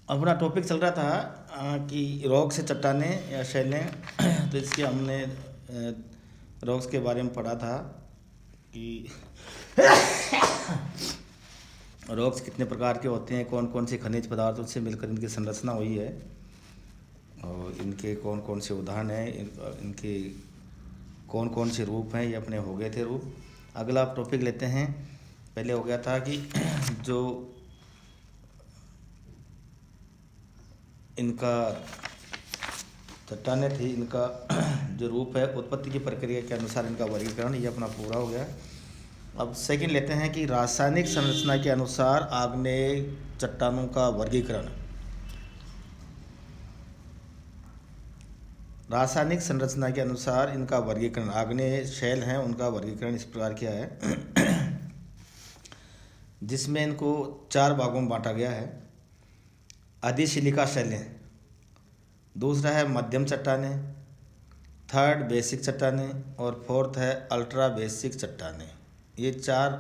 अपना टॉपिक चल रहा था कि रॉक से चट्टाने या शैलें तो इसके हमने रॉक्स के बारे में पढ़ा था कि रॉक्स कितने प्रकार के होते हैं, कौन कौन से खनिज पदार्थों से मिलकर इनकी संरचना हुई है और इनके कौन कौन से उदाहरण हैं, इनके कौन कौन से रूप हैं, ये अपने हो गए थे रूप। अगला आप टॉपिक लेते हैं। पहले हो गया था कि जो इनका चट्टाने थी, इनका जो रूप है, उत्पत्ति की प्रक्रिया के अनुसार इनका वर्गीकरण, ये अपना पूरा हो गया। अब सेकंड लेते हैं कि रासायनिक संरचना के अनुसार आग्नेय चट्टानों का वर्गीकरण। रासायनिक संरचना के अनुसार इनका वर्गीकरण, आग्नेय शैल हैं उनका वर्गीकरण इस प्रकार किया है जिसमें इनको 4 भागों में बांटा गया है। अधिशिलिका शैलें, दूसरा है मध्यम चट्टाने, थर्ड बेसिक चट्टाने और फोर्थ है अल्ट्रा बेसिक चट्टाने। ये 4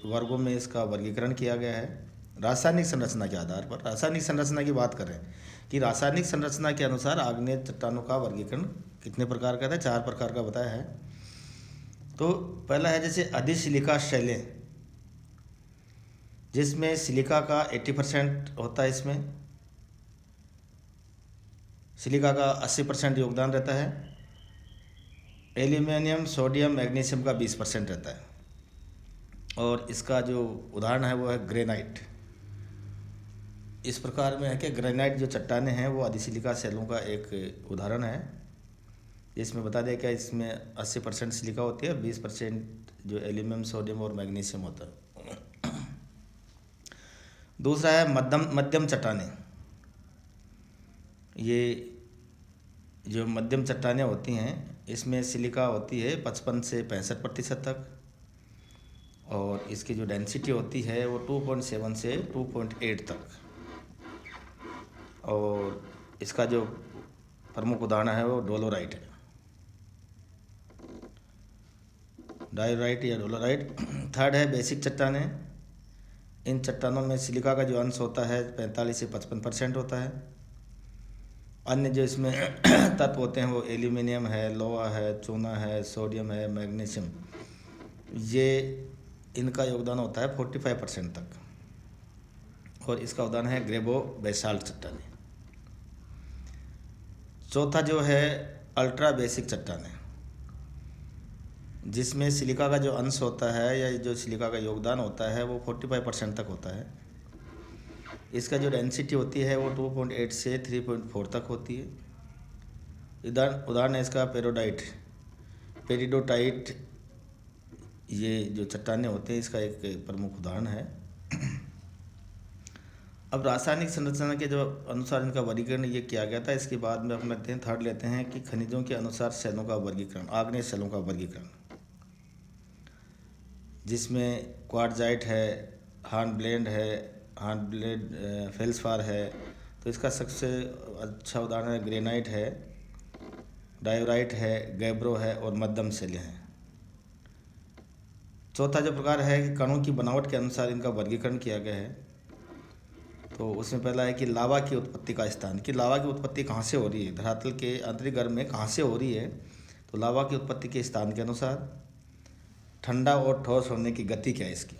वर्गों में इसका वर्गीकरण किया गया है रासायनिक संरचना के आधार पर। रासायनिक संरचना की बात करें कि रासायनिक संरचना के अनुसार आग्नेय चट्टानों का वर्गीकरण कितने प्रकार का था, 4 प्रकार का बताया है। तो पहला है जैसे अधिशिलिका शैलें, जिसमें सिलिका का 80% होता है, इसमें सिलिका का 80% योगदान रहता है। एल्यूमिनियम, सोडियम, मैग्नीशियम का 20% रहता है। और इसका जो उदाहरण है वो है ग्रेनाइट। इस प्रकार में है कि ग्रेनाइट जो चट्टाने हैं वो अधिसिलिका शैलों का एक उदाहरण है, जिसमें बता दें कि इसमें 80% सिलिका होती है, 20% जो एल्यूमिनियम, सोडियम और मैग्नीशियम होता है। दूसरा है मध्यम चट्टाने। ये जो मध्यम चट्टानें होती हैं इसमें सिलिका होती है 55 से 65% तक, और इसकी जो डेंसिटी होती है वो 2.7 से 2.8 तक। और इसका जो प्रमुख उदाहरण है वो डोलोराइट है, डायोराइट या डोलोराइट। थर्ड है बेसिक चट्टाने। इन चट्टानों में सिलिका का जो अंश होता है 45 से 55% होता है। अन्य जो इसमें तत्व होते हैं वो एल्यूमिनियम है, लोहा है, चूना है, सोडियम है, मैग्नीशियम, ये इनका योगदान होता है 45% तक। और इसका उदाहरण है ग्रेबो बेसाल्ट चट्टाने। चौथा जो है अल्ट्रा बेसिक चट्टाने, जिसमें सिलिका का जो अंश होता है या जो सिलिका का योगदान होता है वो 45% तक होता है। इसका जो डेंसिटी होती है वो 2.8 से 3.4 तक होती है। उदाहरण है इसका पेरिडोटाइट, ये जो चट्टाने होते हैं इसका एक प्रमुख उदाहरण है। अब रासायनिक संरचना के जो अनुसार इनका वर्गीकरण ये किया गया था, इसके बाद में हम लेते हैं थर्ड लेते हैं कि खनिजों के अनुसार शैलों का वर्गीकरण, आग्नेय शैलों का वर्गीकरण, जिसमें क्वार्टजाइट है, हार्नब्लेड फेल्सपार है। तो इसका सबसे अच्छा उदाहरण है ग्रेनाइट है, डायोराइट है, गैब्रो है और मध्यम शैलें हैं। चौथा जो प्रकार है कि कणों की बनावट के अनुसार इनका वर्गीकरण किया गया है। तो उसमें पहला है कि लावा की उत्पत्ति का स्थान, कि लावा की उत्पत्ति कहाँ से हो रही है, धरातल के आंतरिक गर्भ में कहाँ से हो रही है। तो लावा की उत्पत्ति के स्थान के अनुसार ठंडा और ठोस होने की गति क्या है इसकी,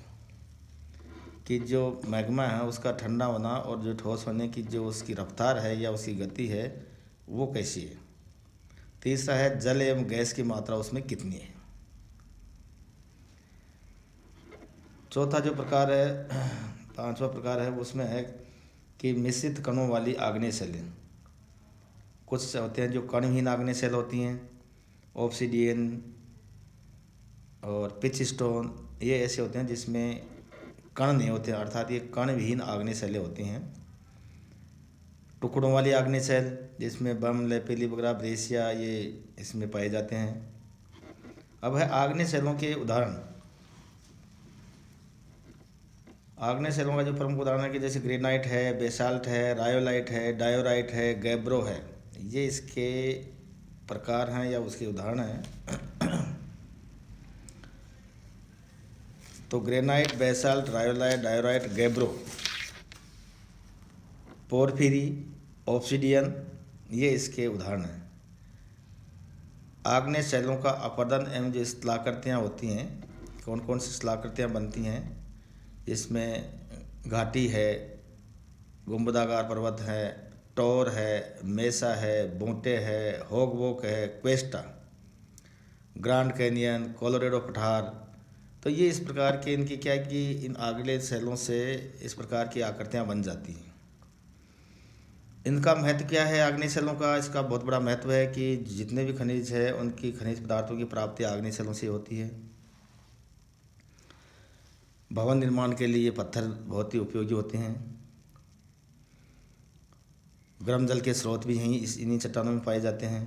कि जो मैग्मा है उसका ठंडा होना और जो ठोस होने की जो उसकी रफ्तार है या उसकी गति है वो कैसी है। तीसरा है जल एवं गैस की मात्रा उसमें कितनी है। चौथा जो प्रकार है, पांचवा प्रकार है, उसमें है कि मिश्रित कणों वाली आग्नेय शैलें। कुछ होते हैं जो कणविहीन आग्नेय शैल होती हैं, ऑब्सिडियन और पिच स्टोन, ये ऐसे होते हैं जिसमें कण नहीं होते, अर्थात ये कणविहीन आग्नेय शैलें होती हैं। टुकड़ों वाली आग्नेय शैल, जिसमें बम, लेपिली वगैरह, ब्रेसिया, ये इसमें पाए जाते हैं। अब है आग्नेय शैलों के उदाहरण। आग्नेय शैलों का जो प्रमुख उदाहरण है कि जैसे ग्रेनाइट है, बेसाल्ट है, रायोलाइट है, डायोराइट है, गैब्रो है, ये इसके प्रकार हैं या उसके उदाहरण हैं। तो granite, basalt, rhyolite, diorite, gabbro, porphyry, obsidian, ये इसके उदाहरण हैं। आग्नेय शैलों का अपरदन एवं जो स्थलाकृतियाँ होती हैं, कौन कौन सी स्थलाकृतियाँ बनती हैं, इसमें घाटी है, गुंबदाकार पर्वत है, टोर है, मेसा है, बोंटे है, होगवोक है, क्वेस्टा, ग्रांड कैनियन, कोलोरेडो पठार। तो ये इस प्रकार के इनकी क्या है कि इन आग्नेय शैलों से इस प्रकार की आकृतियाँ बन जाती हैं। इनका महत्व क्या है आग्नेय शैलों का? इसका बहुत बड़ा महत्व है कि जितने भी खनिज है उनकी खनिज पदार्थों की प्राप्ति आग्नेय शैलों से होती है। भवन निर्माण के लिए पत्थर बहुत ही उपयोगी होते हैं। गर्म जल के स्रोत भी इन्हीं चट्टानों में पाए जाते हैं।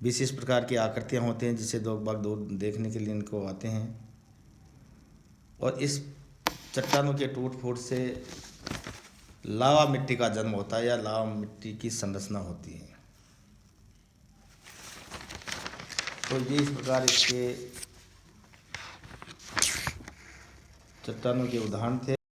विशेष प्रकार की आकृतियाँ होती हैं जिसे लोग बाग दूर देखने के लिए इनको आते हैं। और इस चट्टानों के टूट फूट से लावा मिट्टी का जन्म होता है या लावा मिट्टी की संरचना होती है। तो ये इस प्रकार इसके चट्टानों के उदाहरण थे।